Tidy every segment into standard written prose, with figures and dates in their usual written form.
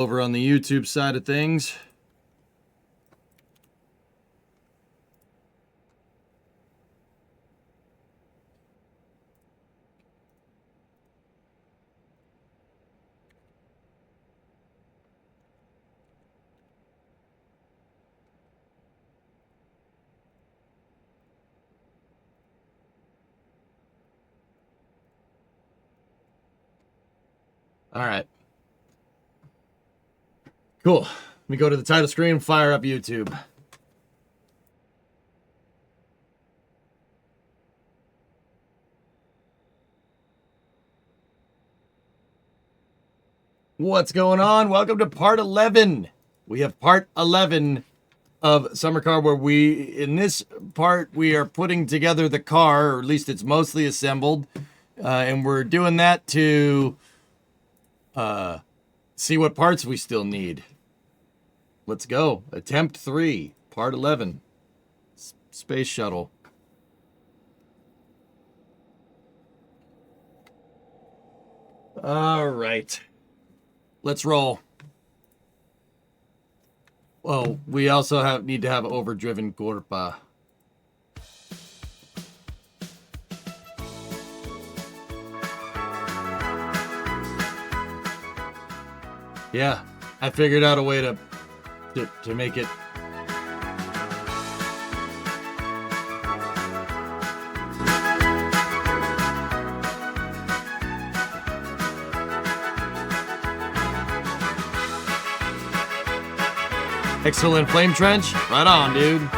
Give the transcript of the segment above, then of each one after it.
over on the YouTube side of things. All right. Cool. Let me go to the title screen and fire up YouTube. What's going on? Welcome to part 11. We have part 11 of Summer Car, where in this part, we are putting together the car, or at least it's mostly assembled. And we're doing that to see what parts we still need. Let's go. Attempt 3, part 11. Space Shuttle. All right. Let's roll. Well, we also need to have overdriven Gorpa. Yeah, I figured out a way to make it. Excellent flame trench. Right on, dude.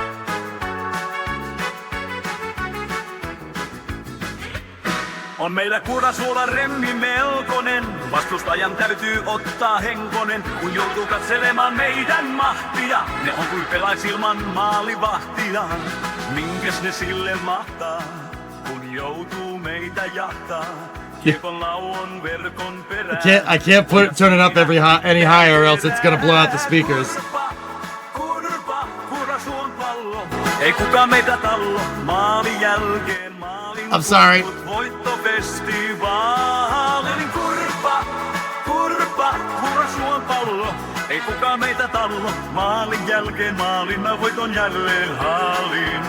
On meillä Kurasuola remmi melkonen, vastustajan täytyy ottaa henkonen, kun joutuu katselemaan meidän mahtia. Ne on kuin pelais ilman maalivahtia, minkäs ne sille mahtaa, kun joutuu meitä jahtaa. Kiekon lauon verkon perään. I can't turn it up any higher, or else it's gonna blow out the speakers. Kurasuon pallo, ei kukaan meitä tallo, maalin jälkeen maalin. I'm sorry. Voittofestivaalin Kurasuon pallo, ei kukaan meitä tallo, maalin jälkeen maalin, mä voiton jälleen haalin.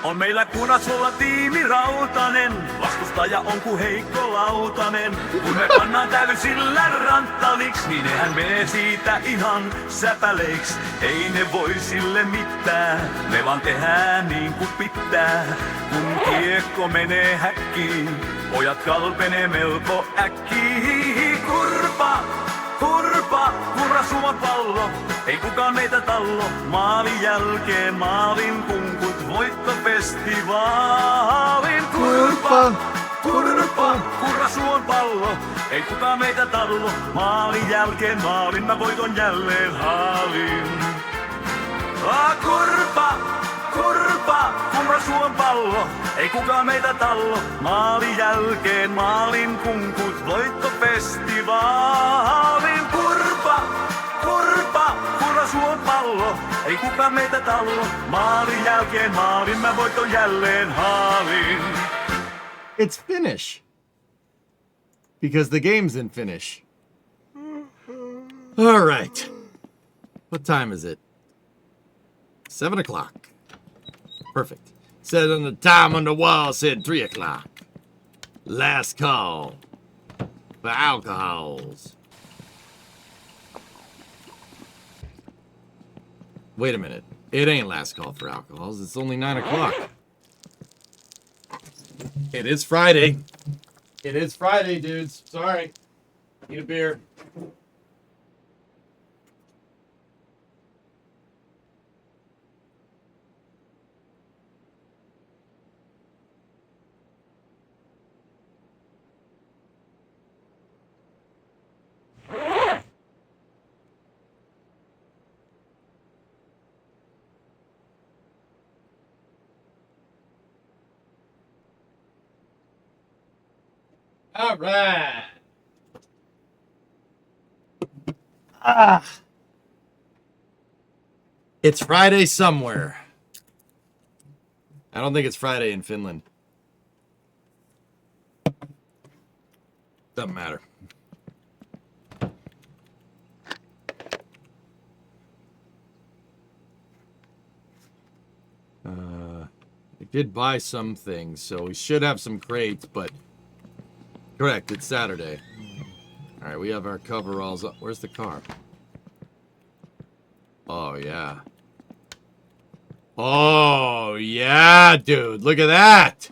On meillä Kurasuolla tiimi rautanen, vastustaja on ku heikko lautanen. Kun me pannaan täysillä ranttaliks, niin nehän menee siitä ihan säpäleiks. Ei ne voi sille mitään, me vaan tehdään niin ku pitää. Kun kiekko menee häkkiin, pojat kalpenee melko äkkiin. Kurasuon pallo, ei kukaan meitä tallo, maalin jälkeen maalin kunkut voittofestivaalin. Kurasuon pallo, ei kukaan meitä tallo, maalin jälkeen maalin, mä voiton jälleen haalin. Kurasuon pallo, ei kukaan meitä tallo, maalin jälkeen maalin kunkut voittofestivaalin. Kurasuon pallo, ei kukaan meitä tallo, maalin jälkeen maalin, mä voiton jälleen haalin. It's Finnish. Because the game's in Finnish. All right. What time is it? 7 o'clock. Perfect. Said on the time on the wall said 3 o'clock. Last call for alcohols. Wait a minute. It ain't last call for alcohols. It's only 9 o'clock. It is Friday. It is Friday, dudes. Sorry. Need a beer. All right. It's Friday somewhere. I don't think it's Friday in Finland. Doesn't matter. I did buy some things, so we should have some crates, but correct, it's Saturday. All right, we have our coveralls up. Where's the car? Oh, yeah. Oh, yeah, dude. Look at that.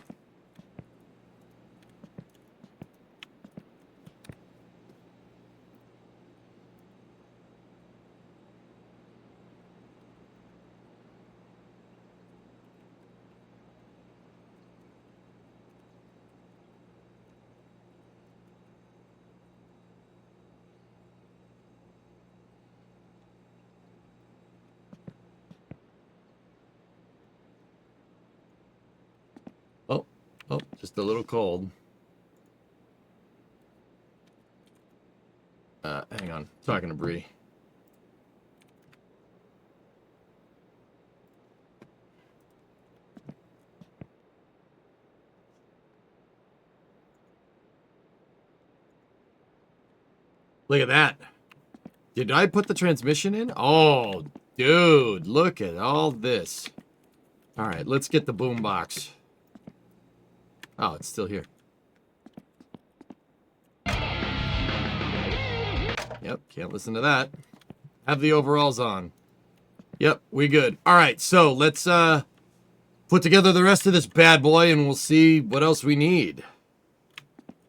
Oh, just a little cold. Hang on. Talking to Bree. Look at that. Did I put the transmission in? Oh, dude, look at all this. All right, let's get the boombox. Oh, it's still here. Yep, can't listen to that. Have the overalls on. Yep, we good. All right, so let's put together the rest of this bad boy and we'll see what else we need.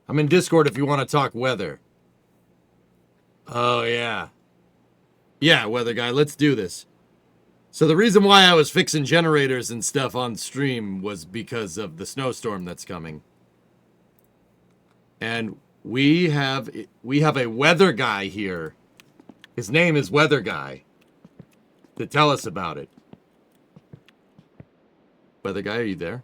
I'm in Discord if you want to talk weather. Oh, yeah. Yeah, weather guy, let's do this. So the reason why I was fixing generators and stuff on stream was because of the snowstorm that's coming. And we have a weather guy here. His name is Weather Guy. To tell us about it. Weather guy, are you there?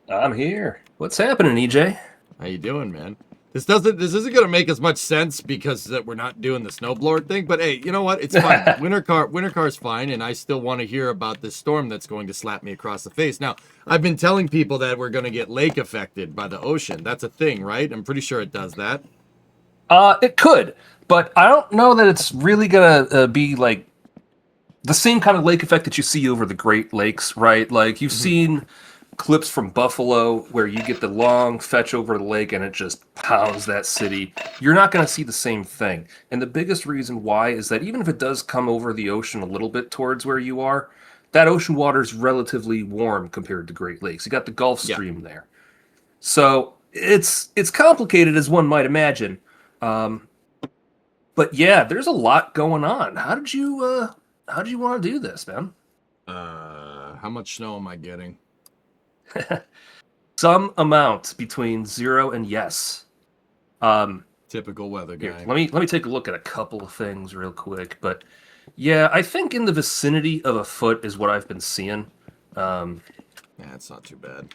I'm here. What's happening, EJ? How you doing, man? This isn't gonna make as much sense because that we're not doing the snowblower thing. But hey, you know what? It's fine. Winter car's fine, and I still want to hear about this storm that's going to slap me across the face. Now, I've been telling people that we're gonna get lake affected by the ocean. That's a thing, right? I'm pretty sure it does that. It could, but I don't know that it's really gonna be like the same kind of lake effect that you see over the Great Lakes, right? Like you've seen clips from Buffalo where you get the long fetch over the lake and it just pounds that city. You're not going to see the same thing. And the biggest reason why is that even if it does come over the ocean a little bit towards where you are, that ocean water is relatively warm compared to Great Lakes. You got the Gulf Stream there. So it's complicated as one might imagine. But yeah, there's a lot going on. How did you want to do this, man? How much snow am I getting? Some amount between 0 and yes. Typical weather guy. Here, let me take a look at a couple of things real quick. But yeah, I think in the vicinity of a foot is what I've been seeing. Yeah, it's not too bad.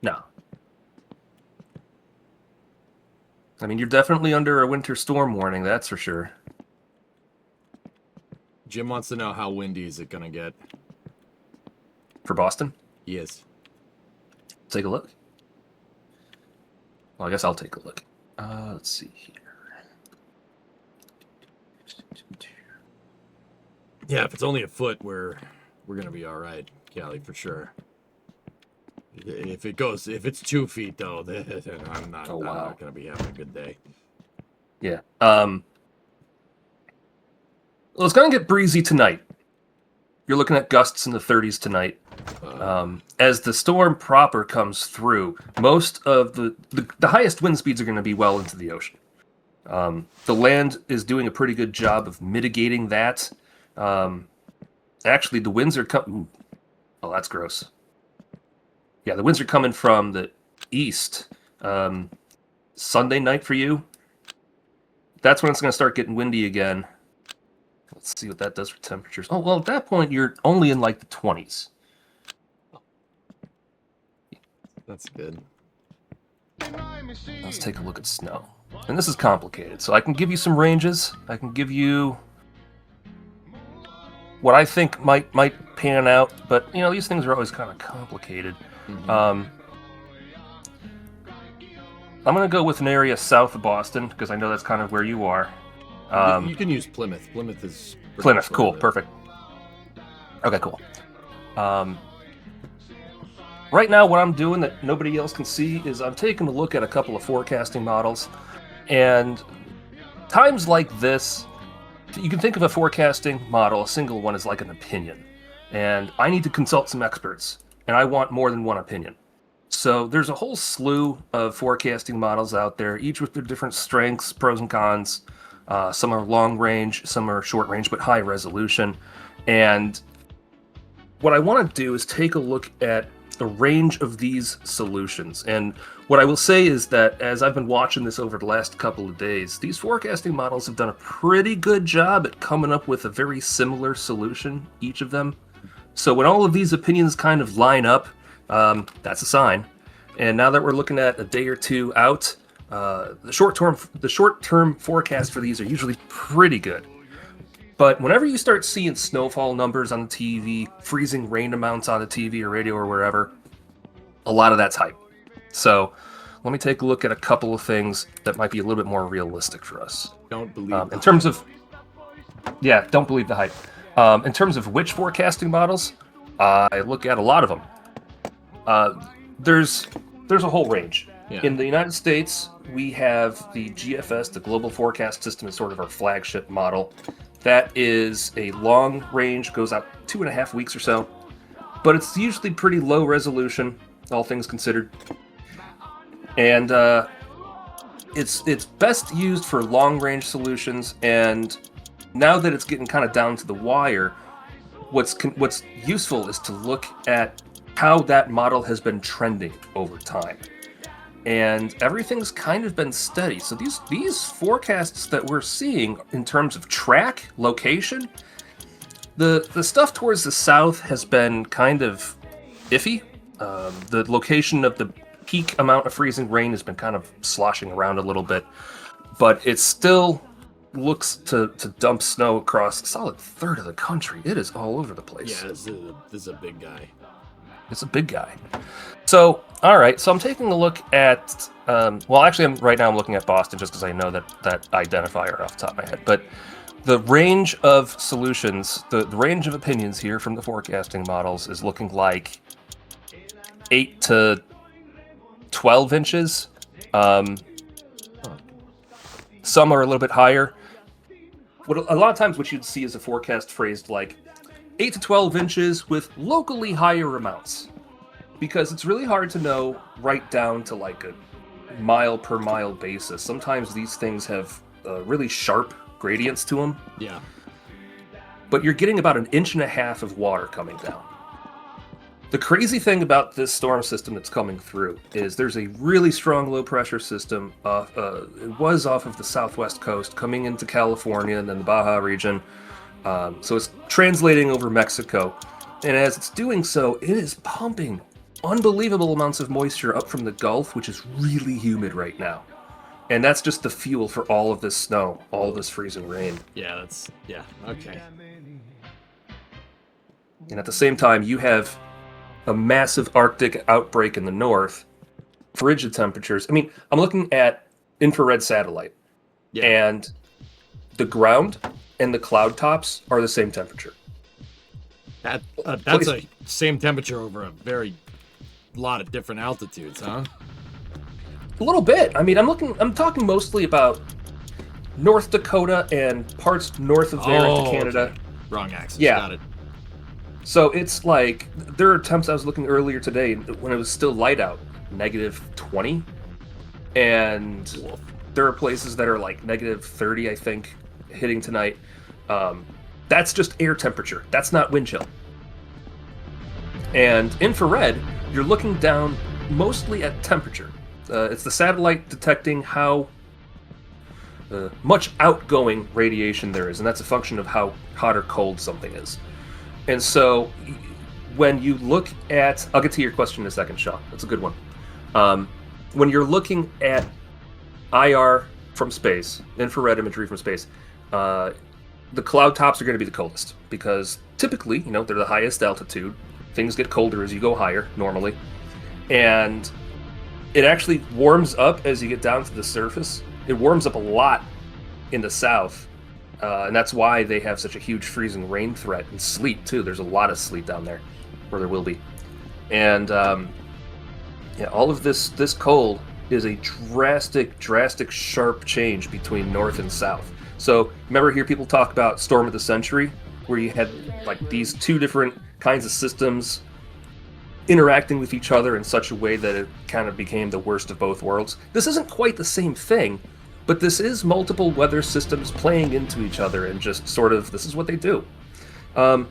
No. I mean, you're definitely under a winter storm warning, that's for sure. Jim wants to know how windy is it gonna get. For Boston? Yes. Take a look. Well, I guess I'll take a look. Let's see here. Yeah, if it's only a foot, we're gonna be all right, Callie, for sure. If it's 2 feet though, then I'm not gonna be having a good day. Yeah. Well, it's gonna get breezy tonight. You're looking at gusts in the 30s tonight. As the storm proper comes through, most of the highest wind speeds are going to be well into the ocean. The land is doing a pretty good job of mitigating that. Actually, the winds are coming. Oh, that's gross. Yeah, the winds are coming from the east. Sunday night for you. That's when it's going to start getting windy again. Let's see what that does for temperatures. Oh, well, at that point, you're only in like the 20s. That's good. Let's take a look at snow. And this is complicated. So I can give you some ranges. I can give you what I think might pan out, but these things are always kind of complicated. I'm gonna go with an area south of Boston because I know that's kind of where you are. You can use Plymouth. Plymouth is Plymouth, cool, perfect. Okay, cool. Right now, what I'm doing that nobody else can see is I'm taking a look at a couple of forecasting models, and times like this, you can think of a forecasting model, a single one, as like an opinion, and I need to consult some experts, and I want more than one opinion. So there's a whole slew of forecasting models out there, each with their different strengths, pros and cons. Some are long range, some are short range, but high resolution. And what I want to do is take a look at the range of these solutions. And what I will say is that as I've been watching this over the last couple of days, these forecasting models have done a pretty good job at coming up with a very similar solution, each of them. So when all of these opinions kind of line up, that's a sign. And now that we're looking at a day or two out, the short-term forecast for these are usually pretty good. But whenever you start seeing snowfall numbers on the TV, freezing rain amounts on the TV or radio or wherever, a lot of that's hype. So let me take a look at a couple of things that might be a little bit more realistic for us. Don't believe in terms of, yeah, don't believe the hype. In terms of which forecasting models, I look at a lot of them. There's a whole range. Yeah. In the United States, we have the GFS, the Global Forecast System, is sort of our flagship model. That is a long range, goes out 2.5 weeks or so, but it's usually pretty low resolution, all things considered. And it's best used for long range solutions. And now that it's getting kind of down to the wire, what's useful is to look at how that model has been trending over time. And everything's kind of been steady. So these forecasts that we're seeing in terms of track, location, the stuff towards the south has been kind of iffy. The location of the peak amount of freezing rain has been kind of sloshing around a little bit, but it still looks to dump snow across a solid third of the country. It is all over the place. Yeah, this is a big guy. It's a big guy. So, all right. So I'm taking a look at. Actually, right now I'm looking at Boston just because I know that identifier off the top of my head. But the range of solutions, the range of opinions here from the forecasting models is looking like 8 to 12 inches. Some are a little bit higher. A lot of times, what you'd see is a forecast phrased like 8 to 12 inches with locally higher amounts, because it's really hard to know right down to like a mile per mile basis. Sometimes these things have really sharp gradients to them. Yeah. But you're getting about 1.5 inches of water coming down. The crazy thing about this storm system that's coming through is there's a really strong low pressure system. It was off of the southwest coast coming into California and then the Baja region. So it's translating over Mexico, and as it's doing so, it is pumping unbelievable amounts of moisture up from the Gulf, which is really humid right now. And that's just the fuel for all of this snow, all of this freezing rain. Yeah, okay. And at the same time, you have a massive Arctic outbreak in the north, frigid temperatures. I mean, I'm looking at infrared satellite, and the ground and the cloud tops are the same temperature. That's a same temperature over a very lot of different altitudes, huh? A little bit. I mean, I'm talking mostly about North Dakota and parts north of there into Canada. Okay. Wrong axis. Yeah. Got it. So it's like, there are temps I was looking earlier today when it was still light out, -20. And there are places that are like -30, I think, hitting tonight. That's just air temperature. That's not wind chill. And infrared, you're looking down mostly at temperature. It's the satellite detecting how much outgoing radiation there is, and that's a function of how hot or cold something is. And so when you look at, I'll get to your question in a second, Shaw. That's a good one. When you're looking at IR from space, infrared imagery from space, the cloud tops are going to be the coldest because typically, they're the highest altitude. Things get colder as you go higher, normally. And it actually warms up as you get down to the surface. It warms up a lot in the south. And that's why they have such a huge freezing rain threat and sleet, too. There's a lot of sleet down there, or there will be. And all of this cold is a drastic, sharp change between north and south. So remember, here people talk about storm of the century, where you had like these two different kinds of systems interacting with each other in such a way that it kind of became the worst of both worlds. This isn't quite the same thing, but this is multiple weather systems playing into each other and just sort of, this is what they do. How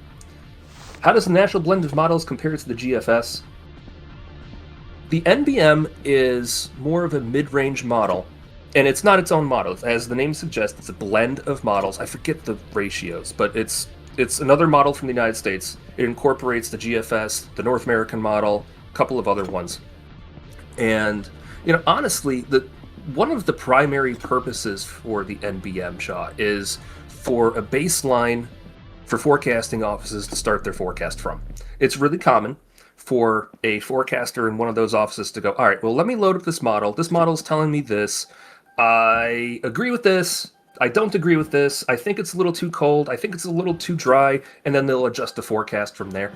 does the National Blend of Models compare to the GFS? The NBM is more of a mid-range model, and it's not its own model. As the name suggests, it's a blend of models. I forget the ratios, but it's another model from the United States. It incorporates the GFS, the North American model, a couple of other ones. And, honestly, one of the primary purposes for the NBM shot is for a baseline for forecasting offices to start their forecast from. It's really common for a forecaster in one of those offices to go, all right, well, let me load up this model. This model is telling me this. I agree with this. I don't agree with this. I think it's a little too cold. I think it's a little too dry. And then they'll adjust the forecast from there.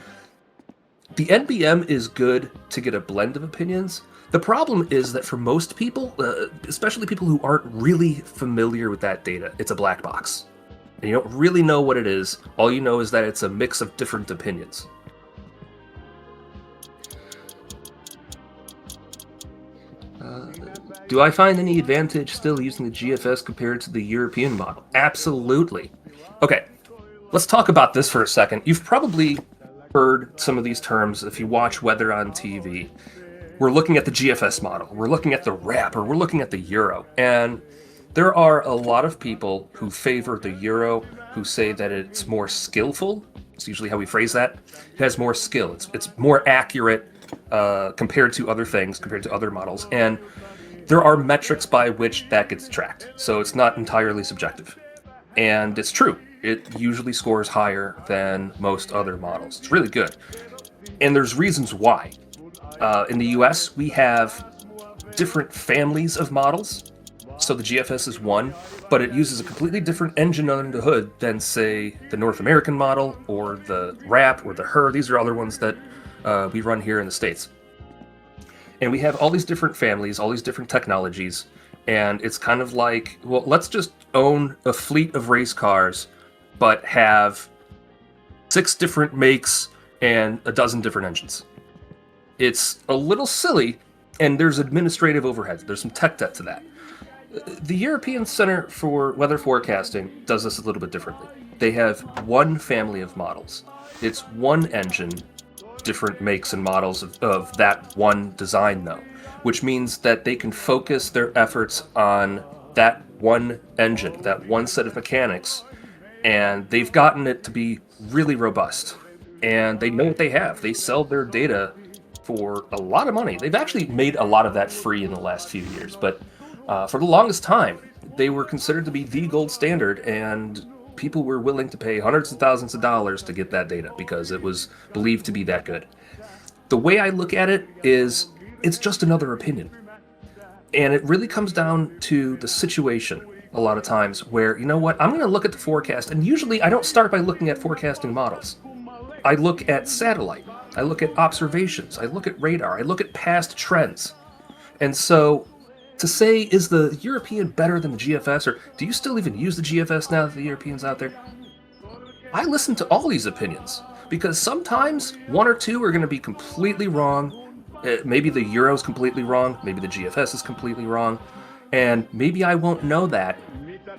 The NBM is good to get a blend of opinions. The problem is that for most people, especially people who aren't really familiar with that data, it's a black box. And you don't really know what it is. All you know is that it's a mix of different opinions. Do I find any advantage still using the GFS compared to the European model? Absolutely. Okay, let's talk about this for a second. You've probably heard some of these terms if you watch weather on TV. We're looking at the GFS model, we're looking at the RAP, or we're looking at the Euro. And there are a lot of people who favor the Euro, who say that it's more skillful. It's usually how we phrase that. It has more skill. It's more accurate compared to other things, compared to other models. And there are metrics by which that gets tracked. So it's not entirely subjective. And it's true. It usually scores higher than most other models. It's really good. And there's reasons why. In the US, we have different families of models. So the GFS is one, but it uses a completely different engine under the hood than, say, the North American model or the RAP or the HER. These are other ones that we run here in the States. And we have all these different families, all these different technologies, and it's kind of like, well, let's just own a fleet of race cars, but have 6 different makes and a dozen different engines. It's a little silly, and there's administrative overhead. There's some tech debt to that. The European Center for Weather Forecasting does this a little bit differently. They have one family of models. It's one engine, different makes and models of that one design, though, which means that they can focus their efforts on that one engine, that one set of mechanics, and they've gotten it to be really robust. And they know what they have. They sell their data for a lot of money. They've actually made a lot of that free in the last few years, but for the longest time, they were considered to be the gold standard, and people were willing to pay hundreds of thousands of dollars to get that data because it was believed to be that good. The way I look at it is, it's just another opinion. And it really comes down to the situation a lot of times where, you know what, I'm going to look at the forecast, and usually I don't start by looking at forecasting models. I look at satellite, I look at observations, I look at radar, I look at past trends. And so to say, is the European better than the GFS, or do you still even use the GFS now that the European's out there? I listen to all these opinions, because sometimes one or two are going to be completely wrong. Maybe the Euro's completely wrong, maybe the GFS is completely wrong, and maybe I won't know that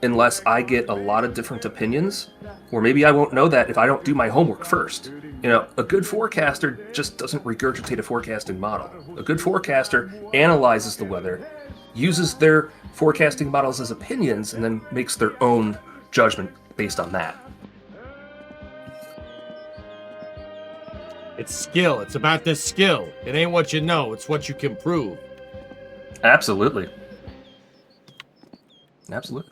unless I get a lot of different opinions, or maybe I won't know that if I don't do my homework first. A good forecaster just doesn't regurgitate a forecasting model. A good forecaster analyzes the weather, uses their forecasting models as opinions, and then makes their own judgment based on that. It's skill. It's about the skill. It ain't what you know. It's what you can prove. Absolutely. Absolutely.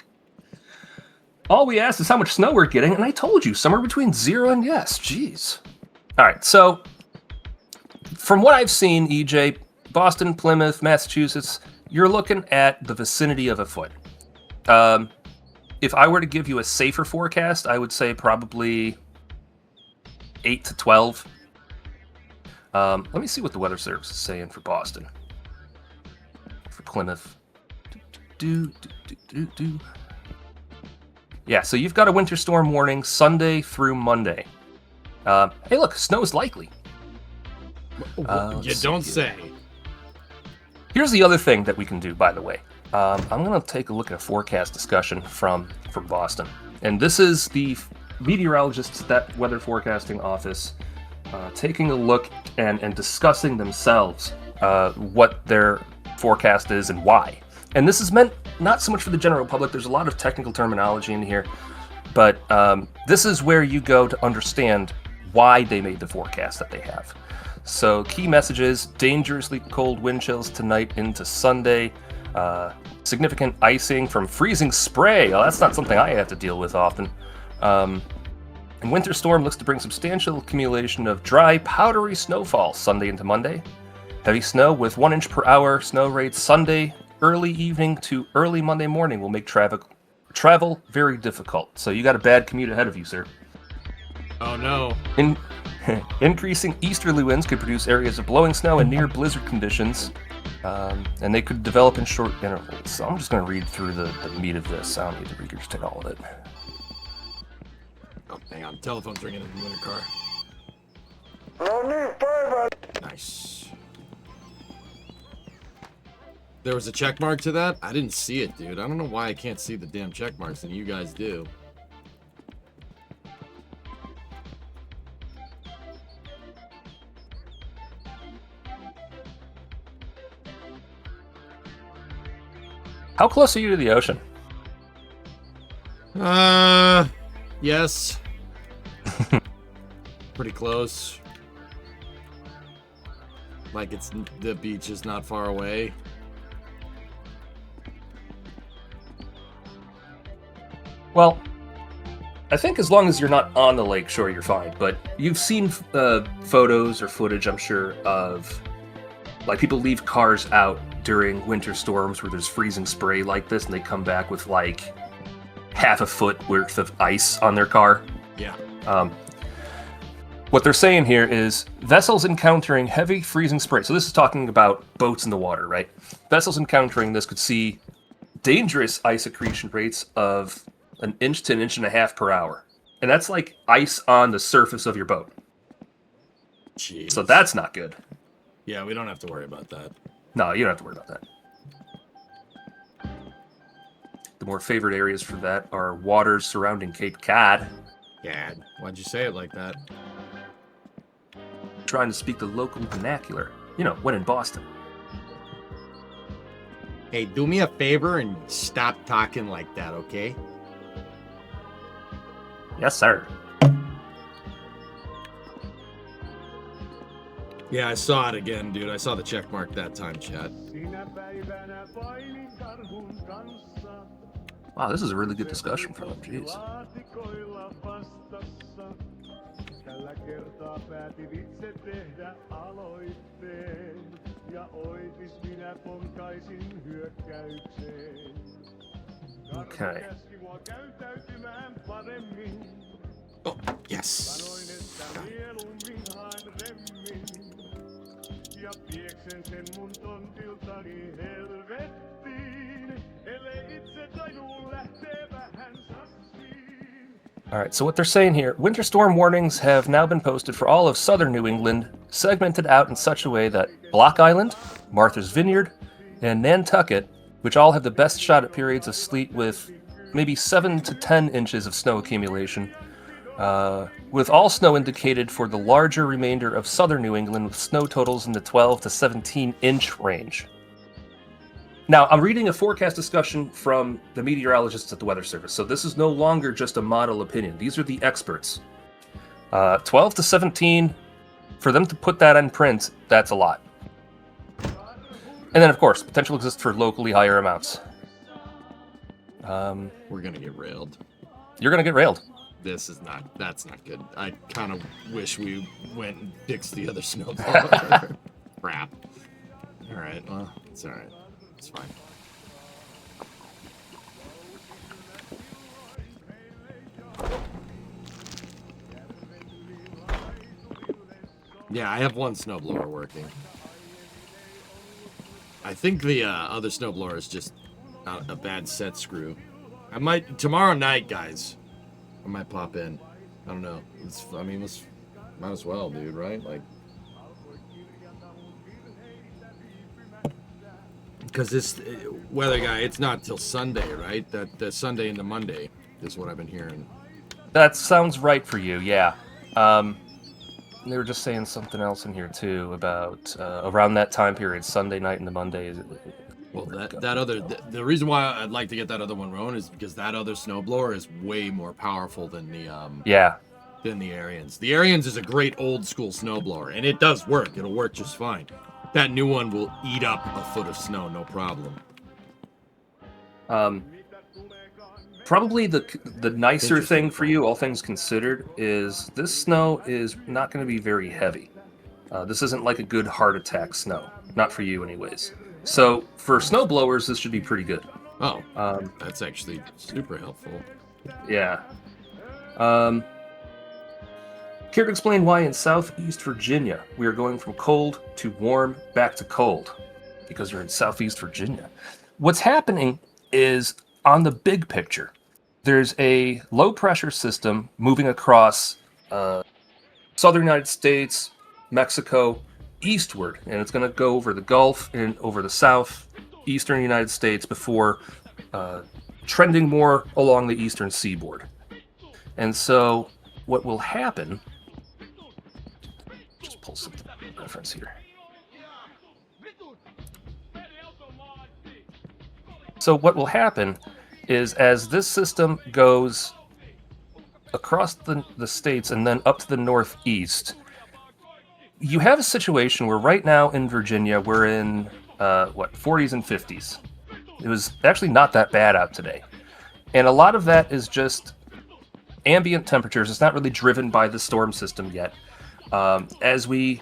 All we asked is how much snow we're getting, and I told you, somewhere between 0 and yes. Jeez. All right, so from what I've seen, EJ, Boston, Plymouth, Massachusetts, you're looking at the vicinity of a foot. If I were to give you a safer forecast, I would say probably 8 to 12. Let me see what the Weather Service is saying for Boston. For Plymouth. Yeah, so you've got a winter storm warning Sunday through Monday. Hey, look, snow is likely. You don't say. Here's the other thing that we can do, by the way. I'm going to take a look at a forecast discussion from Boston. And this is the meteorologists at that weather forecasting office taking a look and discussing themselves what their forecast is and why. And this is meant not so much for the general public. There's a lot of technical terminology in here. But this is where you go to understand why they made the forecast that they have. So key messages: dangerously cold wind chills tonight into Sunday. Significant icing from freezing spray. Well, that's not something I have to deal with often. And winter storm looks to bring substantial accumulation of dry, powdery snowfall Sunday into Monday. Heavy snow with 1 inch per hour snow rates Sunday early evening to early Monday morning will make travel very difficult. So you got a bad commute ahead of you, sir. Oh no. Increasing easterly winds could produce areas of blowing snow and near blizzard conditions, and they could develop in short intervals. So I'm just going to read through the meat of this. I don't need to regurgitate all of it. Oh, hang on. Telephone's ringing in the car. Nice. There was a check mark to that? I didn't see it, dude. I don't know why I can't see the damn check marks, and you guys do. How close are you to the ocean? Yes. Pretty close. Like the beach is not far away. Well, I think as long as you're not on the lake, sure, you're fine. But you've seen photos or footage, I'm sure, of like people leave cars out during winter storms where there's freezing spray like this, and they come back with like half a foot worth of ice on their car. Yeah. What they're saying here is vessels encountering heavy freezing spray. So this is talking about boats in the water, right? Vessels encountering this could see dangerous ice accretion rates of 1 inch to 1.5 inches per hour. And that's like ice on the surface of your boat. Jeez. So that's not good. Yeah, we don't have to worry about that. No, you don't have to worry about that. The more favored areas for that are waters surrounding Cape Cod. Gad, why'd you say it like that? Trying to speak the local vernacular. You know, when in Boston. Hey, do me a favor and stop talking like that, okay? Yes, sir. Yeah, I saw it again, dude. I saw the check mark that time, chat. Wow, this is a really good discussion from them. Jeez. Okay. Oh, yes. All right, so what they're saying here, winter storm warnings have now been posted for all of southern New England, segmented out in such a way that Block Island, Martha's Vineyard, and Nantucket, which all have the best shot at periods of sleet with maybe 7 to 10 inches of snow accumulation, with all snow indicated for the larger remainder of southern New England with snow totals in the 12 to 17 inch range. Now, I'm reading a forecast discussion from the meteorologists at the Weather Service, so this is no longer just a model opinion. These are the experts. 12 to 17, for them to put that in print, that's a lot. And then, of course, potential exists for locally higher amounts. We're gonna get railed. You're gonna get railed. That's not good. I kind of wish we went and fixed the other snowblower. Crap. All right, well, it's all right. It's fine. Yeah, I have one snowblower working. I think the other snowblower is just a bad set screw. I might tomorrow night, guys. I might pop in. I don't know. Might as well, dude. Right? Like, because this weather guy, it's not till Sunday, right? That the Sunday into Monday is what I've been hearing. That sounds right for you, yeah. They were just saying something else in here too about around that time period, Sunday night into Monday. Well, the reason why I'd like to get that other one rolling is because that other snowblower is way more powerful than the than the Arians. The Arians is a great old school snowblower, and it does work. It'll work just fine. That new one will eat up a foot of snow, no problem. Probably the nicer thing for you, all things considered, is this snow is not going to be very heavy. This isn't like a good heart attack snow. Not for you, anyways. So for snow blowers, this should be pretty good. Oh, that's actually super helpful. Yeah. Care to explain why in Southeast Virginia we are going from cold to warm back to cold? Because you're in Southeast Virginia. What's happening is, on the big picture, there's a low pressure system moving across southern United States, Mexico, eastward, and it's going to go over the Gulf and over the southeastern United States before trending more along the eastern seaboard. And so what will happen, just pull some reference here. So what will happen is, as this system goes across the states and then up to the northeast, you have a situation where right now in Virginia we're in 40s and 50s. It was actually not that bad out today, and a lot of that is just ambient temperatures. It's not really driven by the storm system yet. As we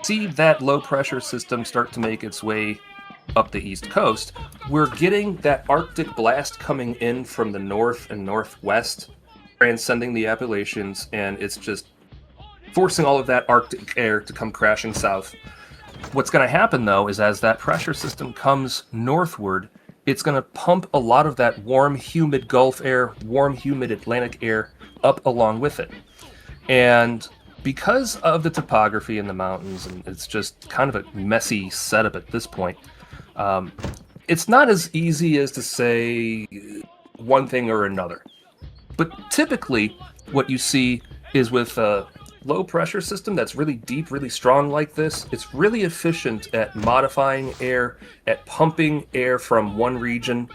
see that low pressure system start to make its way up the east coast, we're getting that Arctic blast coming in from the north and northwest, transcending the Appalachians, and it's just forcing all of that Arctic air to come crashing south. What's going to happen, though, is as that pressure system comes northward, it's going to pump a lot of that warm, humid Gulf air, warm, humid Atlantic air up along with it. And because of the topography in the mountains, and it's just kind of a messy setup at this point, it's not as easy as to say one thing or another. But typically, what you see is with a low pressure system that's really deep, really strong like this, it's really efficient at modifying air, at pumping air from one region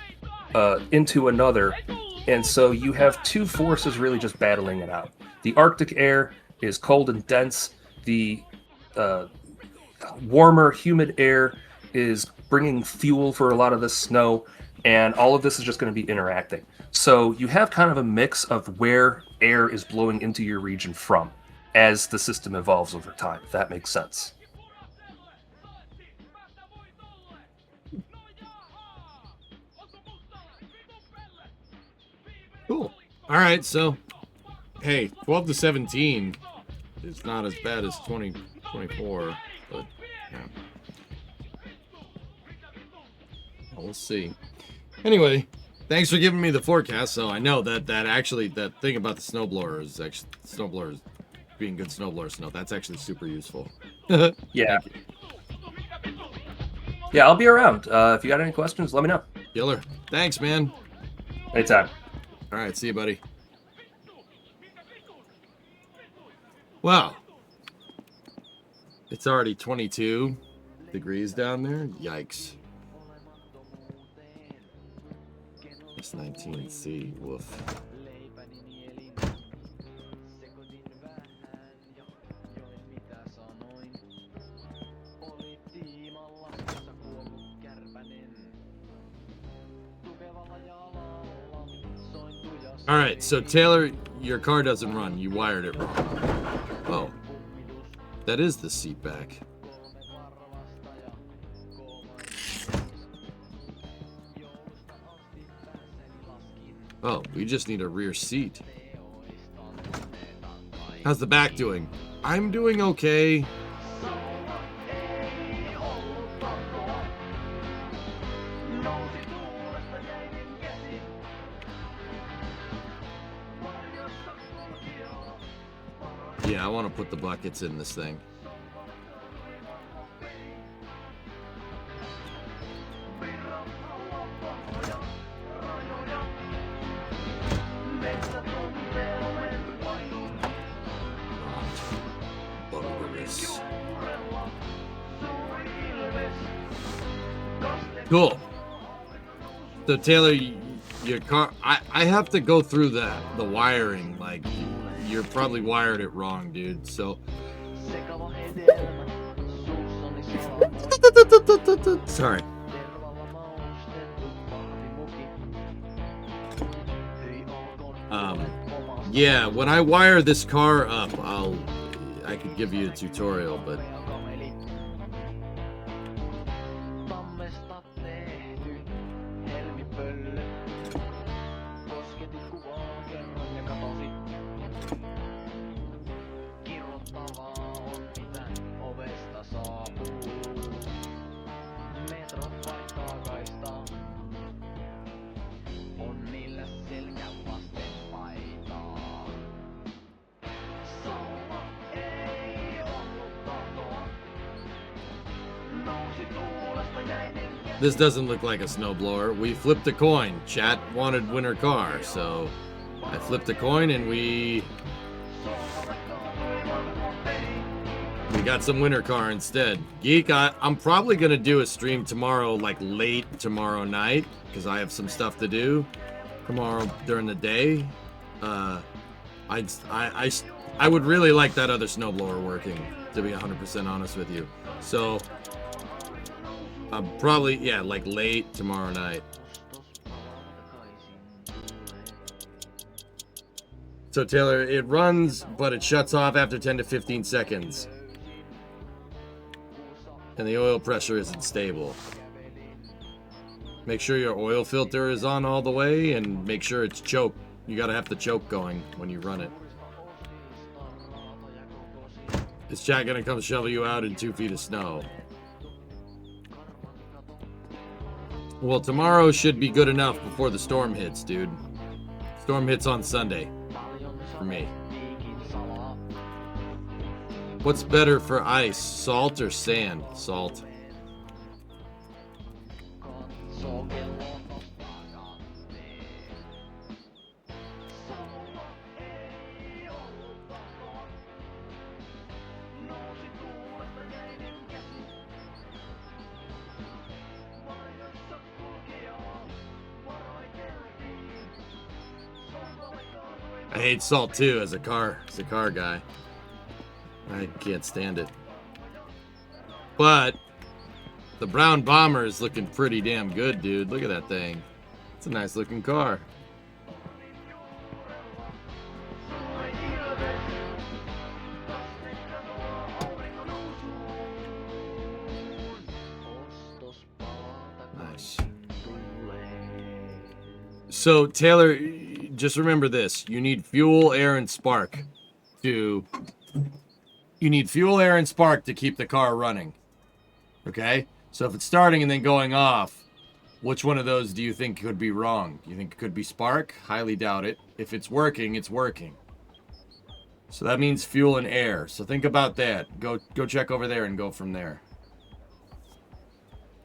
into another. And so you have two forces really just battling it out. The Arctic air is cold and dense. The warmer, humid air is bringing fuel for a lot of the snow, and all of this is just going to be interacting. So you have kind of a mix of where air is blowing into your region from as the system evolves over time, if that makes sense. Cool. All right, so, hey, 12 to 17 is not as bad as 2024, but yeah. Well, we'll see. Anyway, thanks for giving me the forecast. So I know that actually that thing about the snowblower is actually snowblowers being good snowblower snow. That's actually super useful. Yeah. Yeah, I'll be around. If you got any questions, let me know. Killer. Thanks, man. Anytime. All right, see you, buddy. Wow. It's already 22 degrees down there. Yikes. It's 19C. Woof. All right, so Taylor, your car doesn't run. You wired it wrong. Oh, that is the seat back. Oh, we just need a rear seat. How's the back doing? I'm doing okay. Yeah, I want to put the buckets in this thing. Cool. So Taylor, your car, I have to go through the wiring. Like, you're probably wired it wrong, dude. So sorry. Yeah, when I wire this car up, I could give you a tutorial, but this doesn't look like a snowblower. We flipped a coin. Chat wanted winter car, so I flipped a coin and we got some winter car instead. Geek, I'm probably gonna do a stream tomorrow, like late tomorrow night, because I have some stuff to do tomorrow during the day. I would really like that other snowblower working, to be 100% honest with you. So probably, yeah, like late tomorrow night. So Taylor, it runs, but it shuts off after 10 to 15 seconds. And the oil pressure isn't stable. Make sure your oil filter is on all the way, and make sure it's choked. You gotta have the choke going when you run it. Is chat gonna come shovel you out in 2 feet of snow? Well, tomorrow should be good enough before the storm hits, dude. Storm hits on Sunday. For me. What's better for ice, salt or sand? Salt. I hate salt too as a car guy. I can't stand it. But the brown bomber is looking pretty damn good, dude. Look at that thing. It's a nice looking car. Nice. So Taylor, just remember this. You need fuel, air, and spark to keep the car running. Okay? So if it's starting and then going off, which one of those do you think could be wrong? You think it could be spark? Highly doubt it. If it's working, it's working. So that means fuel and air. So think about that. Go check over there and go from there.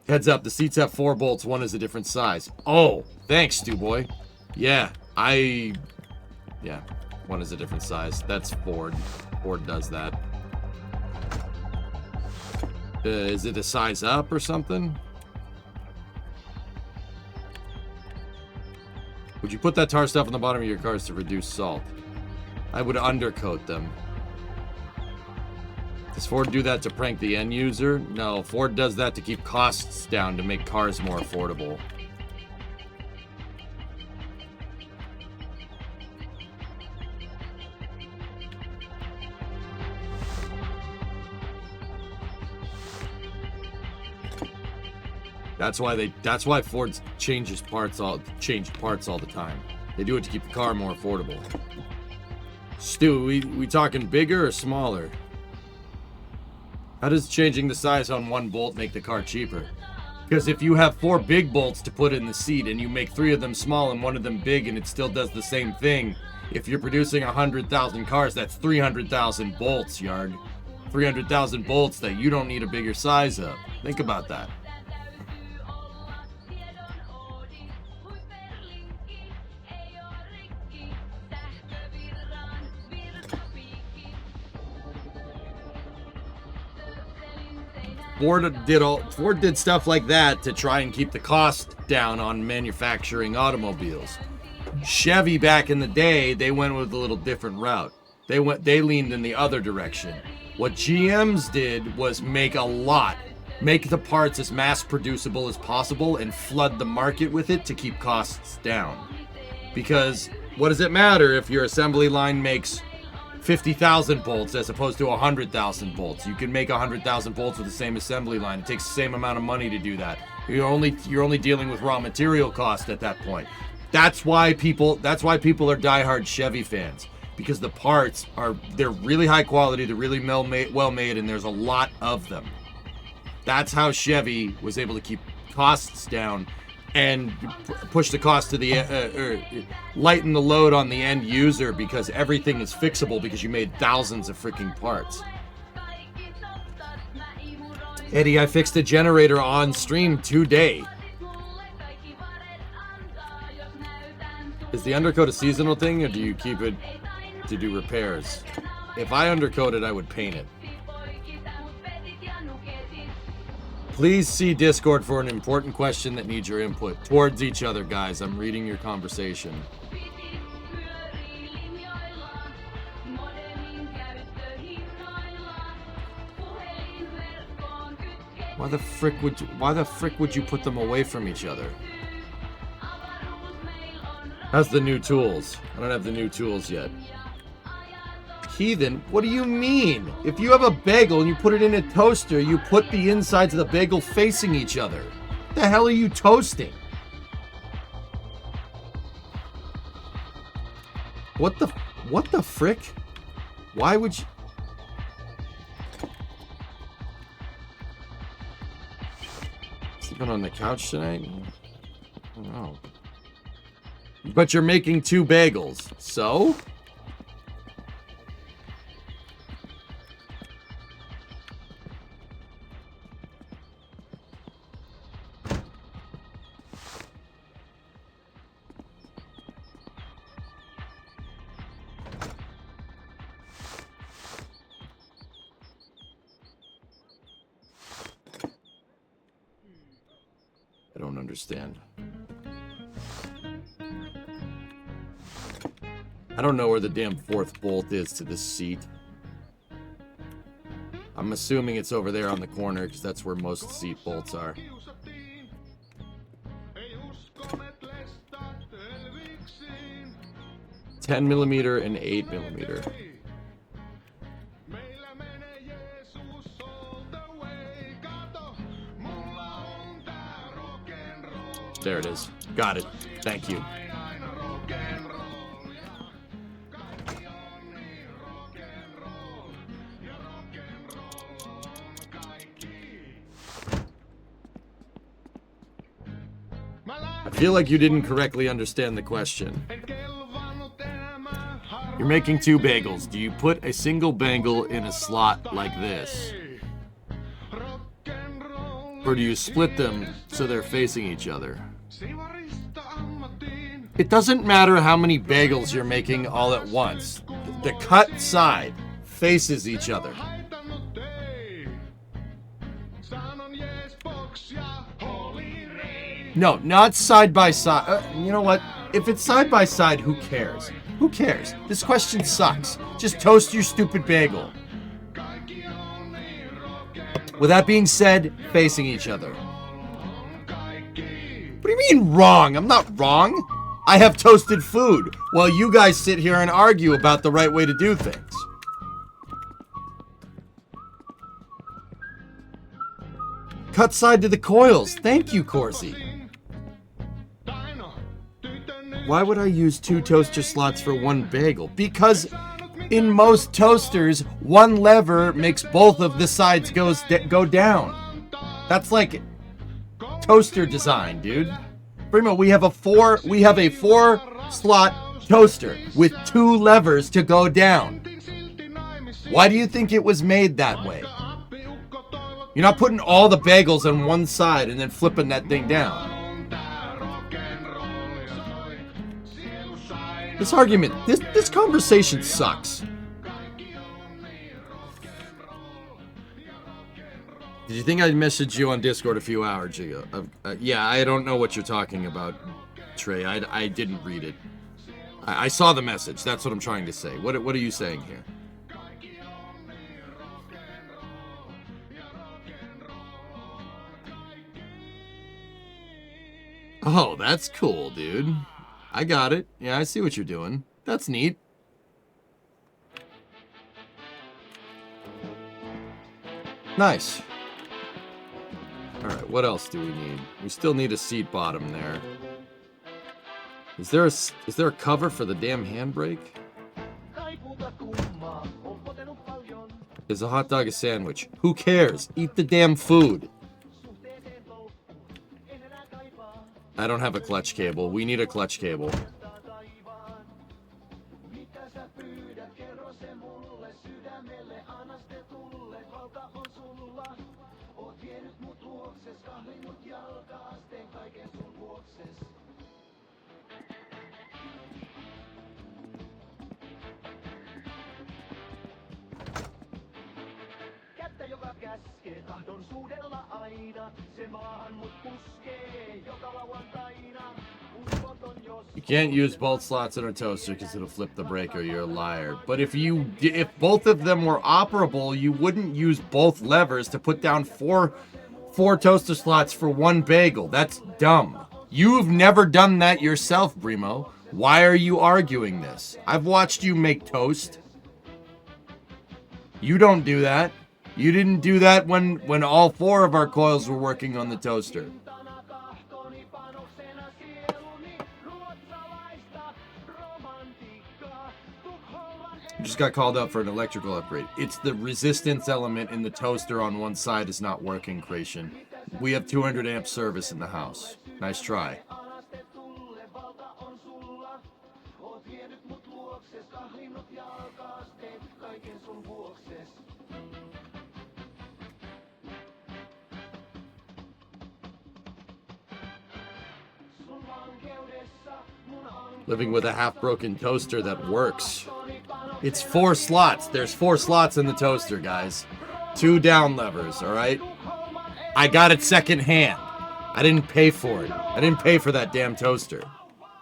Heads up, the seats have 4 bolts. One is a different size. Oh, thanks, Stu Boy. Yeah, one is a different size. That's Ford. Ford does that. Is it a size up or something? Would you put that tar stuff on the bottom of your cars to reduce salt? I would undercoat them. Does Ford do that to prank the end user? No, Ford does that to keep costs down to make cars more affordable. That's why Ford change parts all the time. They do it to keep the car more affordable. Stu, we talking bigger or smaller? How does changing the size on one bolt make the car cheaper? Because if you have 4 big bolts to put in the seat and you make 3 of them small and 1 of them big and it still does the same thing, if you're producing 100,000 cars, that's 300,000 bolts, Yard. 300,000 bolts that you don't need a bigger size of. Think about that. Ford did stuff like that to try and keep the cost down on manufacturing automobiles. Chevy back in the day, they went with a little different route. They leaned in the other direction. What GM's did was make the parts as mass producible as possible and flood the market with it to keep costs down. Because what does it matter if your assembly line makes 50,000 bolts as opposed to 100,000 bolts? You can make 100,000 bolts with the same assembly line. It takes the same amount of money to do that. You're only dealing with raw material cost at that point. That's why people are diehard Chevy fans, because the parts they're really high quality, they're really well made, and there's a lot of them. That's how Chevy was able to keep costs down and push the cost to the lighten the load on the end user, because everything is fixable because you made thousands of freaking parts. Eddie, I fixed a generator on stream today. Is the undercoat a seasonal thing, or do you keep it to do repairs? If I undercoat it, I would paint it. Please see Discord for an important question that needs your input. Towards each other, guys. I'm reading your conversation. Why the frick would you put them away from each other? How's the new tools? I don't have the new tools yet. Heathen, what do you mean? If you have a bagel and you put it in a toaster, you put the insides of the bagel facing each other. What the hell are you toasting? What the frick? Why would you... Sleeping on the couch tonight? I don't know. But you're making 2 bagels, so? I don't understand. I don't know where the damn 4th bolt is to this seat. I'm assuming it's over there on the corner, because that's where most seat bolts are. 10mm and 8mm. There it is. Got it. Thank you. I feel like you didn't correctly understand the question. You're making 2 bagels. Do you put a single bagel in a slot like this? Or do you split them so they're facing each other? It doesn't matter how many bagels you're making all at once. The cut side faces each other. No, not side by side. You know what? If it's side by side, who cares? Who cares? This question sucks. Just toast your stupid bagel. With that being said, facing each other. What do you mean wrong? I'm not wrong. I have toasted food while you guys sit here and argue about the right way to do things. Cut side to the coils. Thank you, Corsi. Why would I use 2 toaster slots for 1 bagel? Because in most toasters, 1 lever makes both of the sides go down. That's like toaster design, dude. Primo, we have a 4 slot toaster with 2 levers to go down. Why do you think it was made that way? You're not putting all the bagels on one side and then flipping that thing down. This argument, this conversation sucks. Did you think I messaged you on Discord a few hours ago? Yeah, I don't know what you're talking about, Trey. I didn't read it. I saw the message. That's what I'm trying to say. What are you saying here? Oh, that's cool, dude. I got it. Yeah, I see what you're doing. That's neat. Nice. Alright, what else do we need? We still need a seat bottom there. Is there a cover for the damn handbrake? Is a hot dog a sandwich? Who cares? Eat the damn food. I don't have a clutch cable. We need a clutch cable. You can't use both slots in a toaster because it'll flip the breaker. You're a liar. But if both of them were operable, you wouldn't use both levers to put down four toaster slots for 1 bagel. That's dumb. You've never done that yourself, Brimo. Why are you arguing this? I've watched you make toast. You don't do that. You didn't do that when all 4 of our coils were working on the toaster. Just got called up for an electrical upgrade. It's the resistance element in the toaster on one side is not working, Creation. We have 200 amp service in the house. Nice try. Living with a half-broken toaster that works. It's 4 slots. There's 4 slots in the toaster, guys. 2 down levers, all right? I got it secondhand. I didn't pay for it. I didn't pay for that damn toaster.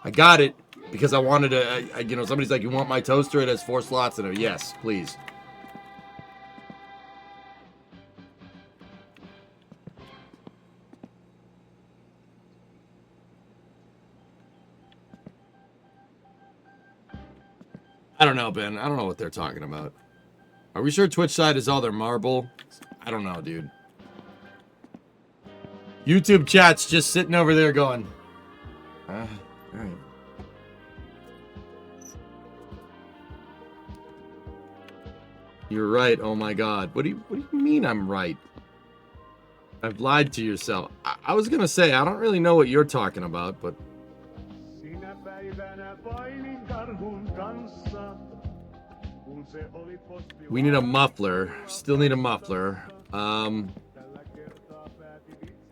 I got it because I wanted to, somebody's like, you want my toaster? It has 4 slots in it. Yes, please. I don't know, Ben. I don't know what they're talking about. Are we sure Twitch side is all their marble? I don't know, dude. YouTube chat's just sitting over there going, all right. You're right. Oh my God. What do you mean I'm right? I've lied to yourself. I was gonna say I don't really know what you're talking about, but we need a muffler. Still need a muffler. I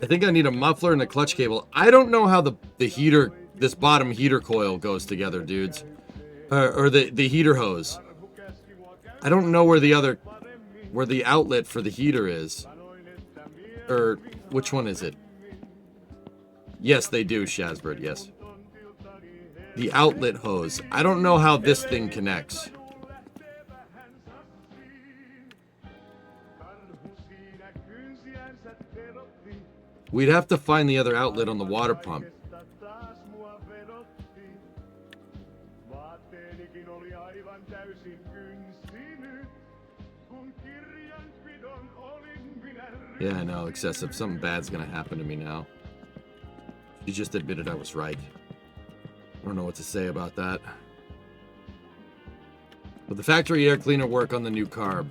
think I need a muffler and a clutch cable. I don't know how the heater, this bottom heater coil goes together, dudes. Or the heater hose. I don't know where the outlet for the heater is. Or which one is it? Yes, they do, Shazbird, yes. The outlet hose. I don't know how this thing connects. We'd have to find the other outlet on the water pump. Yeah, I know, excessive. Something bad's gonna happen to me now. She just admitted I was right. I don't know what to say about that. Will the factory air cleaner work on the new carb?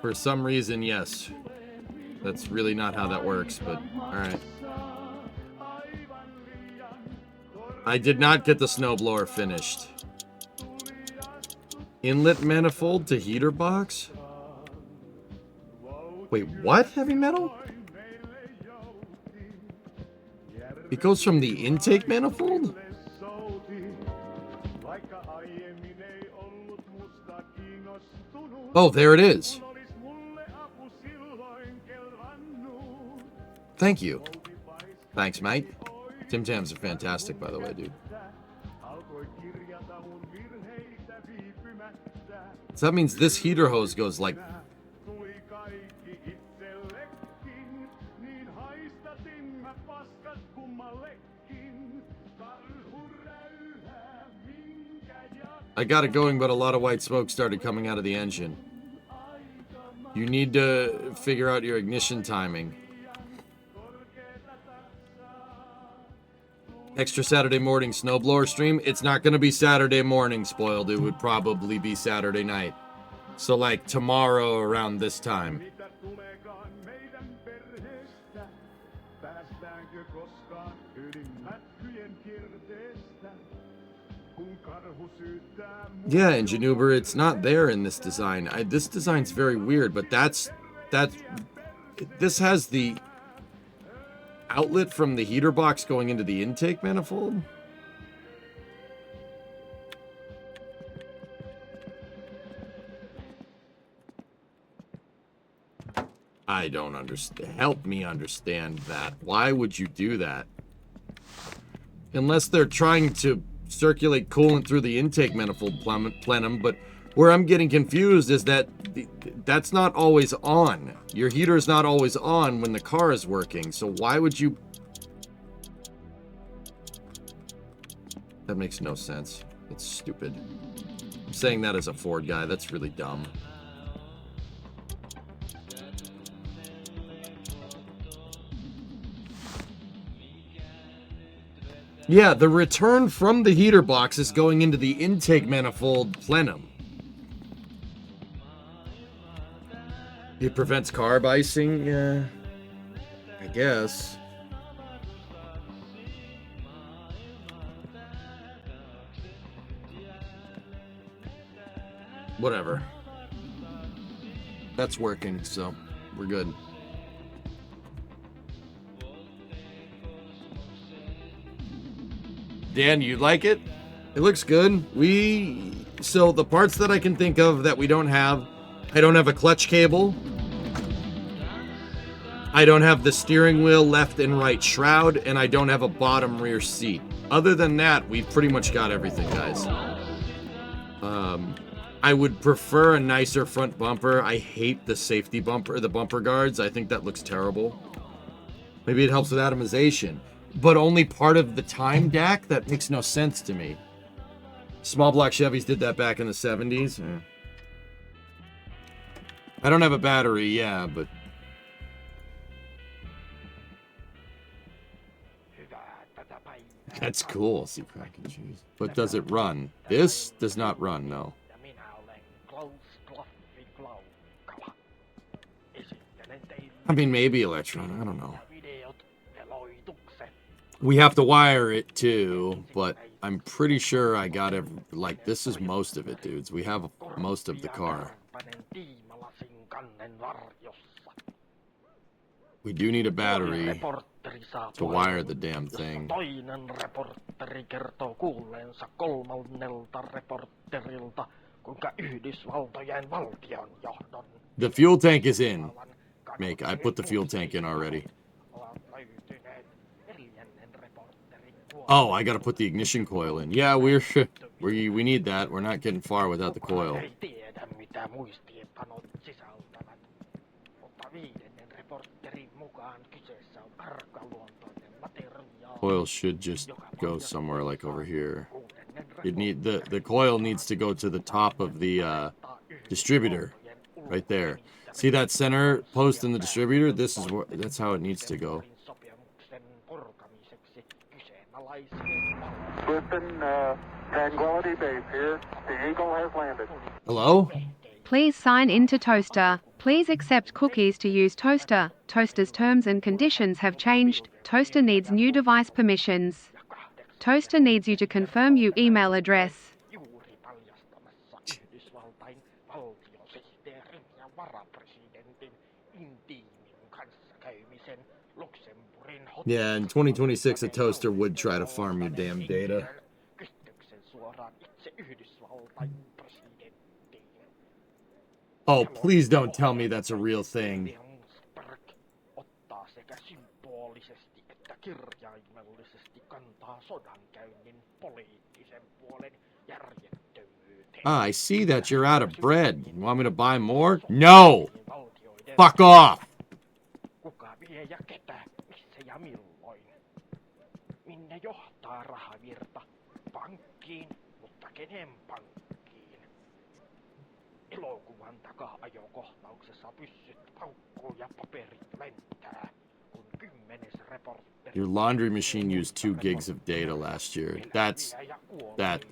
For some reason, yes. That's really not how that works, but alright. I did not get the snowblower finished. Inlet manifold to heater box? Wait, what? Heavy metal? It goes from the intake manifold? Oh, there it is. Thank you. Thanks, mate. Tim Tams are fantastic, by the way, dude. So that means this heater hose goes like... I got it going, but a lot of white smoke started coming out of the engine. You need to figure out your ignition timing. Extra Saturday morning snowblower stream. It's not going to be Saturday morning, spoiled. It would probably be Saturday night. So like tomorrow around this time. Yeah, and Januber, it's not there in this design. This design's very weird, but this has the outlet from the heater box going into the intake manifold. I don't understand. Help me understand that. Why would you do that? Unless they're trying to circulate coolant through the intake manifold plenum, but where I'm getting confused is that that's not always on. Your heater is not always on when the car is working, so why would you... That makes no sense. That's stupid. I'm saying that as a Ford guy. That's really dumb. Yeah, the return from the heater box is going into the intake manifold plenum. It prevents carb icing? I guess. Whatever. That's working, so we're good. Dan, you like it? It looks good. So the parts that I can think of that we don't have, I don't have a clutch cable. I don't have the steering wheel left and right shroud, and I don't have a bottom rear seat. Other than that, we've pretty much got everything, guys. I would prefer a nicer front bumper. I hate the safety bumper, the bumper guards. I think that looks terrible. Maybe it helps with atomization. But only part of the time, Dak? That makes no sense to me. Small block Chevys did that back in the 70s. I don't have a battery, yeah, but... That's cool, see if I can choose. But does it run? This does not run, no. I mean, maybe Electron, I don't know. We have to wire it too, but I'm pretty sure I got it. Like, this is most of it, dudes. We have most of the car. We do need a battery to wire the damn thing. The fuel tank is in. I put the fuel tank in already. Oh, I gotta put the ignition coil in. Yeah, we need that. We're not getting far without the coil. Coil should just go somewhere like over here. The coil needs to go to the top of the distributor, right there. See that center post in the distributor? That's how it needs to go. Houston, Tranquility Base here. The Eagle has landed. Hello? Please sign into Toaster. Please accept cookies to use Toaster. Toaster's terms and conditions have changed. Toaster needs new device permissions. Toaster needs you to confirm your email address. Yeah, in 2026, a toaster would try to farm your damn data. Oh, please don't tell me that's a real thing. Ah, I see that you're out of bread. You want me to buy more? No! Fuck off! Minne johtaa rahavirta? Pankkiin, mutta kenen pankkiin? Elokuvan taka-ajokohtauksessa pyssyt paukkuu ja paperit lentää, kun 10. reportteri... Your laundry machine used 2 gigs of data last year. That's... that.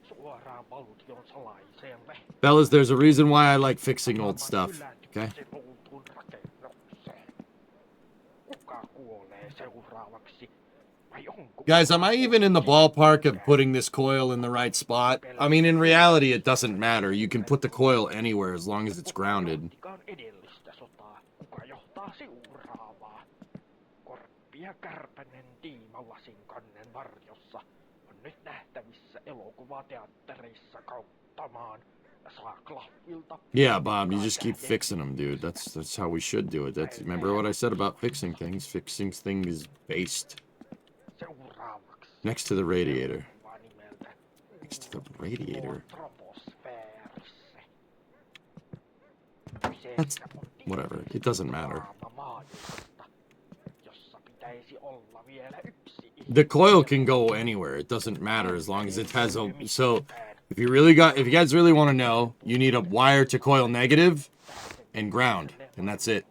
Suoraan valtion salaiseen lehteen. Fellas, there's a reason why I like fixing old stuff, okay? Kuka kuolee seuraavaksi? Guys, am I even in the ballpark of putting this coil in the right spot? I mean, in reality, it doesn't matter. You can put the coil anywhere as long as it's grounded. Yeah, Bob, you just keep fixing them, dude. That's how we should do it. Remember what I said about fixing things? Fixing things is based. Next to the radiator. Next to the radiator. That's... whatever. It doesn't matter. The coil can go anywhere. It doesn't matter as long as it has a... So, if you guys really want to know, you need a wire to coil negative and ground. And that's it.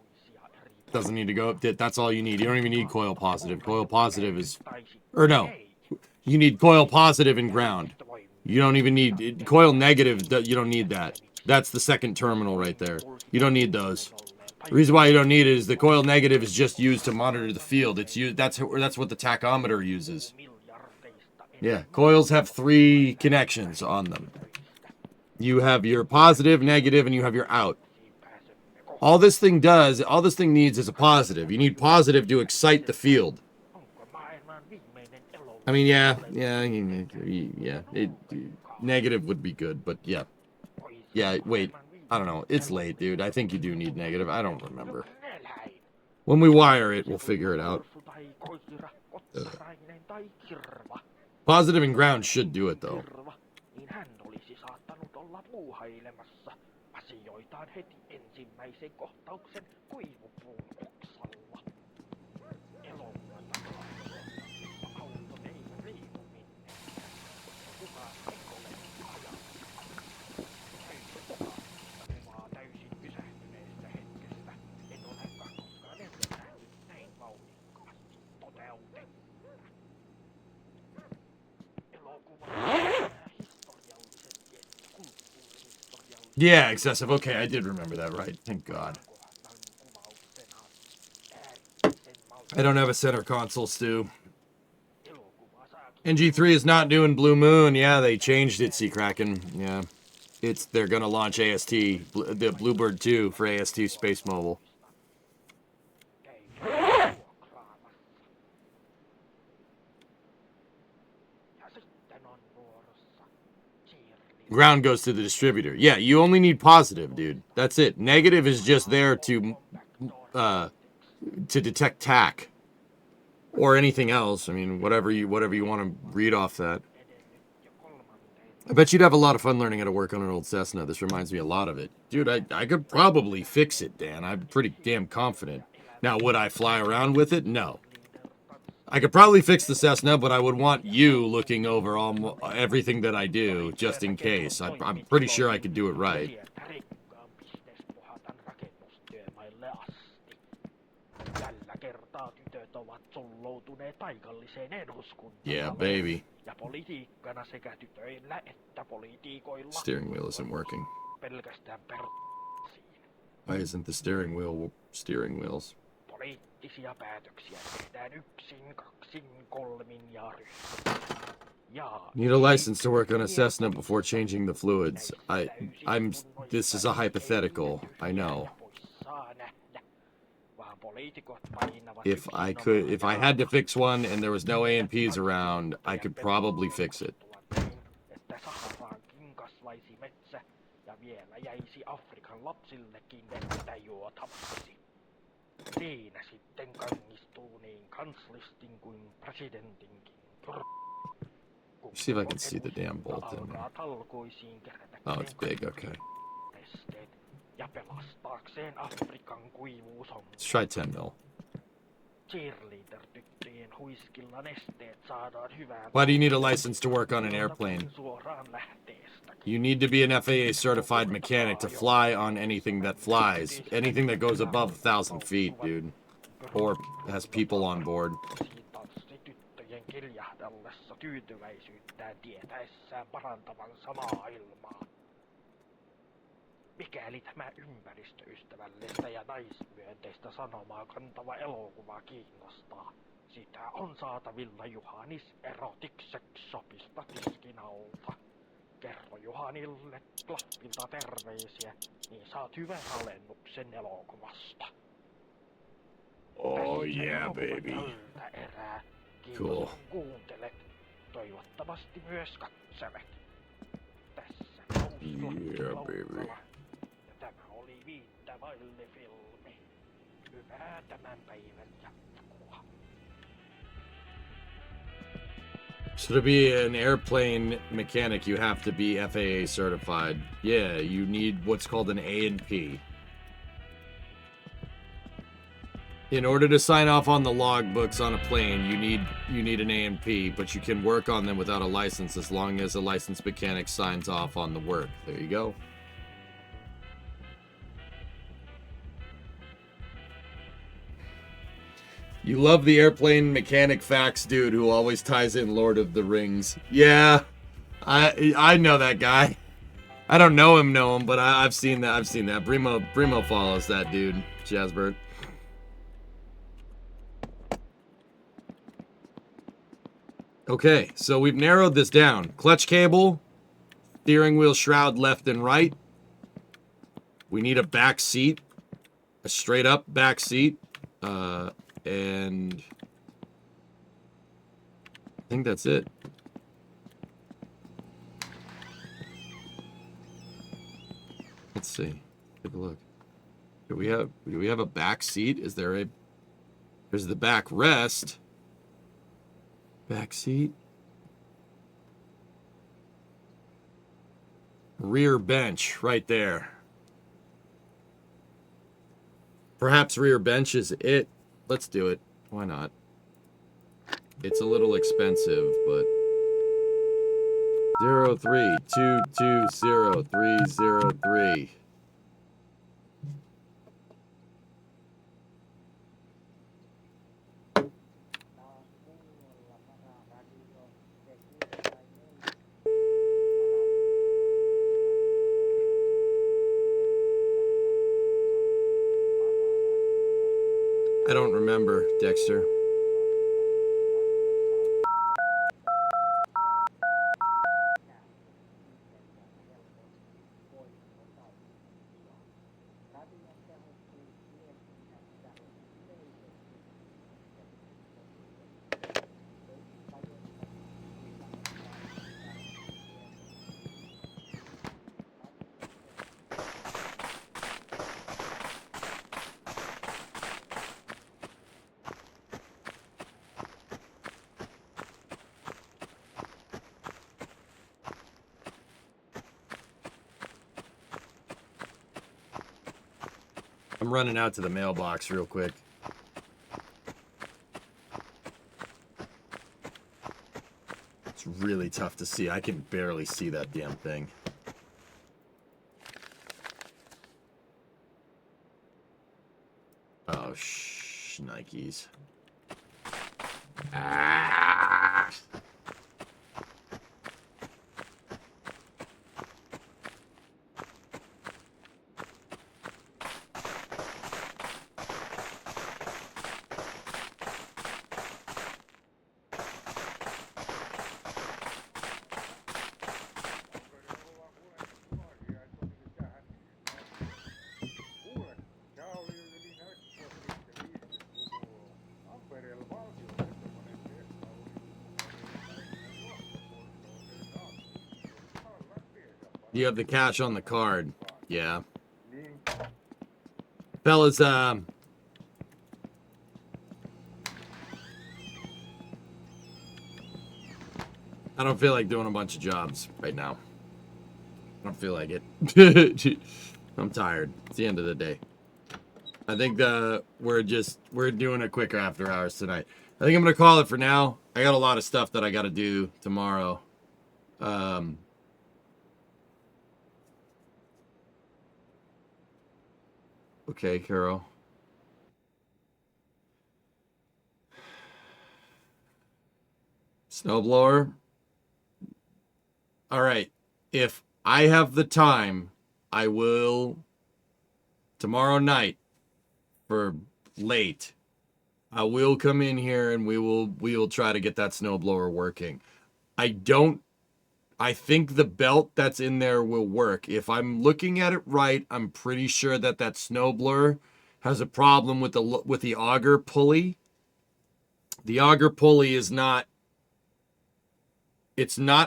Doesn't need to go... That's all you need. You don't even need coil positive. Coil positive is... or no. You need coil positive and ground. You don't even need coil negative. You don't need that. That's the second terminal right there. You don't need those. The reason why you don't need it is the coil negative is just used to monitor the field. It's used. That's what the tachometer uses. Yeah, coils have 3 connections on them. You have your positive, negative, and you have your out. All this thing needs is a positive. You need positive to excite the field. I mean, yeah. Negative would be good, but yeah. Yeah, wait. I don't know. It's late, dude. I think you do need negative. I don't remember. When we wire it, we'll figure it out. Positive and ground should do it, though. Yeah, excessive. Okay, I did remember that right. Thank God. I don't have a center console, Stu. NG3 is not doing Blue Moon. Yeah, they changed it, Sea Kraken. Yeah. They're gonna launch AST, the Bluebird 2 for AST Space Mobile. Ground goes to the distributor. Yeah, you only need positive, dude. That's it. Negative is just there to detect TAC or anything else. I mean, whatever you want to read off that. I bet you'd have a lot of fun learning how to work on an old Cessna. This reminds me a lot of it. Dude, I could probably fix it, Dan. I'm pretty damn confident. Now, would I fly around with it? No. I could probably fix the Cessna, but I would want you looking over everything that I do, just in case. I'm pretty sure I could do it right. Tietä rikkaan bisnespohatan rakennustyömaille asti. Tällä kertaa tytöt ovat sulloutuneet paikalliseen eduskuntaan. Yeah, baby. Ja politiikkana sekä tytöillä että poliitikoilla. Steering wheel isn't working. Pelkästään Why isn't the steering wheel steering wheels? poliittisia päätöksiä tehdään yksin, kaksin, kolmin ja ryhmin. Ja Need a license to work on a Cessna before changing the fluids. This is a hypothetical. I know. If I had to fix one and there was no A&Ps around, I could probably fix it. Että Saharaankin kasvaisi metsä ja vielä jäisi Afrikan lapsillekin vettä juotavaksi. Siinä sitten kangistuu niin kanslistin kuin presidentinkin. See if I can see the damn bolt in there. Oh, it's big. Okay. Ja pelastaakseen Afrikan kuivuusongelmat. Let's try 10 mil. Cheerleader-tyttöjen huiskilla nesteet saadaan hyvään. Why do you need a license to work on an airplane? Suoraan lähteestä. You need to be an FAA certified mechanic to fly on anything that flies. Anything that goes above 1,000 feet, dude. Or has people on board. Tyttöjen kiljahdellessa tyytyväisyyttään tietäessään parantavansa maailmaa. Mikäli tämä ympäristöystävällistä ja naismyönteistä sanomaa kantava elokuva kiinnostaa, sitä on saatavilla Juhanis Erotic Sex Shopista tiskin alta. Kerro Juhanille Klappilta terveisiä, niin saat hyvän alennuksen elokuvasta. Oh yeah, baby. Tältä erää. Kiitos Cool. kun kuuntelet. Toivottavasti myös katselet. Tässä Kausla Yeah, Laukkala. baby. Ja tämä oli Viittä vaille filmi. Hyvää tämän päivän jatkoa. So to be an airplane mechanic, you have to be FAA certified. Yeah, you need what's called an A&P. In order to sign off on the logbooks on a plane, you need an A&P, but you can work on them without a license as long as a licensed mechanic signs off on the work. There you go. You love the airplane mechanic facts dude who always ties in Lord of the Rings. Yeah, I know that guy. I don't know him, but I've seen that. Brimo follows that dude, Jasbert. Okay, so we've narrowed this down. Clutch cable, steering wheel shroud left and right. We need a back seat, a straight up back seat. And I think that's it. Let's see. Take a look. Do we have a back seat? There's the back rest. Back seat. Rear bench right there. Perhaps rear bench is it. Let's do it. Why not? It's a little expensive, but 03220-303. I don't remember, Dexter. I'm running out to the mailbox real quick. It's really tough to see. I can barely see that damn thing. Oh, Nikes. Ah! You have the cash on the card. Yeah. Fellas, I don't feel like doing a bunch of jobs right now. I don't feel like it. I'm tired. It's the end of the day. I think we're doing a quicker after hours tonight. I think I'm gonna call it for now. I got a lot of stuff that I gotta do tomorrow. Okay, Carol. Snowblower. All right. If I have the time, I will tomorrow night for late. I will come in here and we will try to get that snowblower working. I think the belt that's in there will work. If I'm looking at it right, I'm pretty sure that snowblower has a problem with the auger pulley. The auger pulley is not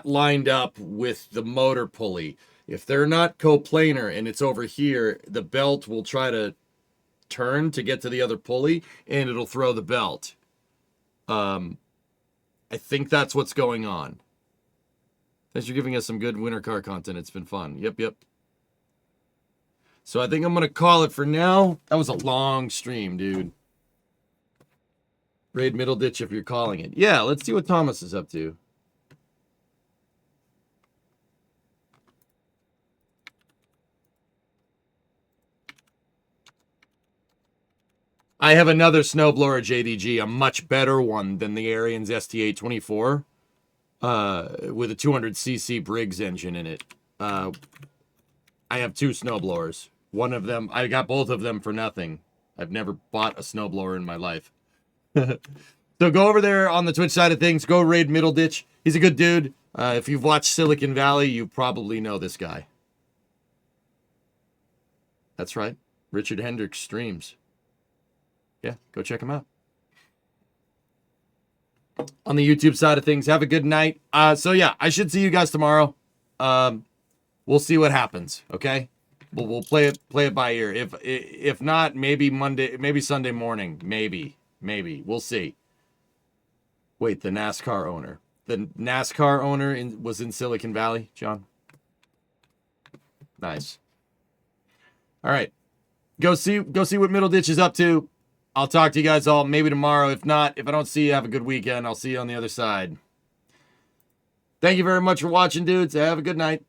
lined up with the motor pulley. If they're not coplanar and it's over here, the belt will try to turn to get to the other pulley and it'll throw the belt. I think that's what's going on. Thanks for giving us some good winter car content. It's been fun. Yep. So I think I'm going to call it for now. That was a long stream, dude. Raid Middleditch if you're calling it. Yeah, let's see what Thomas is up to. I have another snowblower JDG, a much better one than the Ariens ST824. With a 200cc Briggs engine in it. I have two snowblowers. One of them, I got both of them for nothing. I've never bought a snowblower in my life. So go over there on the Twitch side of things. Go raid Middleditch. He's a good dude. If you've watched Silicon Valley, you probably know this guy. That's right. Richard Hendricks streams. Yeah, go check him out. On the YouTube side of things, have a good night. So yeah, I should see you guys tomorrow. We'll see what happens. Okay, we'll play it by ear. If not, maybe Monday, maybe Sunday morning, maybe we'll see. Wait, the NASCAR owner was in Silicon Valley, John. Nice. All right, go see what Middleditch is up to. I'll talk to you guys all maybe tomorrow. If not, if I don't see you, have a good weekend. I'll see you on the other side. Thank you very much for watching, dudes. Have a good night.